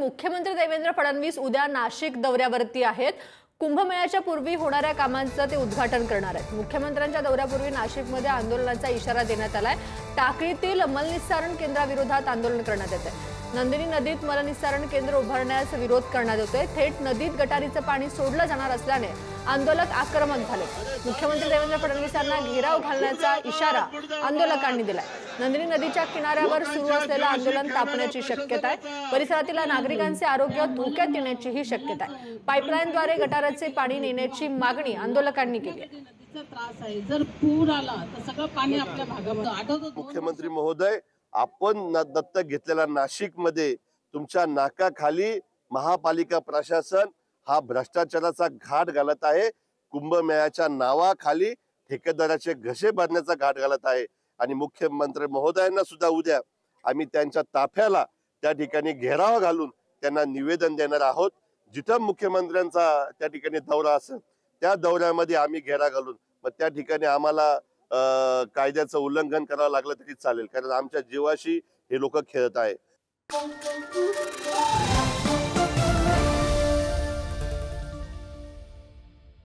मुख्यमंत्री देवेंद्र फडणवीस उद्या नाशिक दौऱ्यावरती आहेत। कुंभमेळ्याच्या पूर्वी होणाऱ्या कामांचं ते उद्घाटन करणार आहेत। मुख्यमंत्र्यांच्या दौऱ्यापूर्वी नाशिकमध्ये आंदोलनाचा इशारा देण्यात आलाय। टाकळीतील मलनिस्सारण केंद्राविरोधात आंदोलन करण्यात येते। नंदिनी नदीत मलनिस्सारण केंद्र उभारण्यास विरोध करण्यात येतोय। थेट नदीत गटारीचं पाणी सोडलं जाणार असल्याने आंदोलक आक्रमक झाले। मुख्यमंत्री देवेंद्र फडणवीसांना घेराव घालण्याचा इशारा आंदोलकांनी दिलाय। नंदिनी नदीच्या किनाऱ्यावर सुरू असलेलं आंदोलन तापण्याची शक्यता आहे। परिसरातील नागरिकांचे आरोग्य धोक्यात येण्याचीही शक्यता आहे। पाईपलाईनद्वारे गटाराचे पाणी नेण्याची मागणी आंदोलकांनी केली आहे। जर पूर आला तर सगळं पाणी आपल्या भागामध्ये आठवतं। मुख्यमंत्री महोदय, आपण दत्तक घेतलेल्या नाशिक मध्ये तुमच्या नाकाखाली महापालिका प्रशासन हा भ्रष्टाचाराचा घाट घालत आहे। कुंभमेळ्याच्या नावाखाली ठेकेदाराचे घसे भरण्याचा घाट घालत आहे आणि मुख्यमंत्री महोदयांना सुद्धा उद्या आम्ही त्यांच्या ताफ्याला त्या ठिकाणी घेराव घालून त्यांना निवेदन देणार आहोत। जिथं मुख्यमंत्र्यांचा त्या ठिकाणी दौरा असेल त्या दौऱ्यामध्ये आम्ही घेरा घालून मग त्या ठिकाणी आम्हाला कायद्याचं उल्लंघन करावं लागलं तरी चालेल, कारण आमच्या जीवाशी हे लोक खेळत आहे।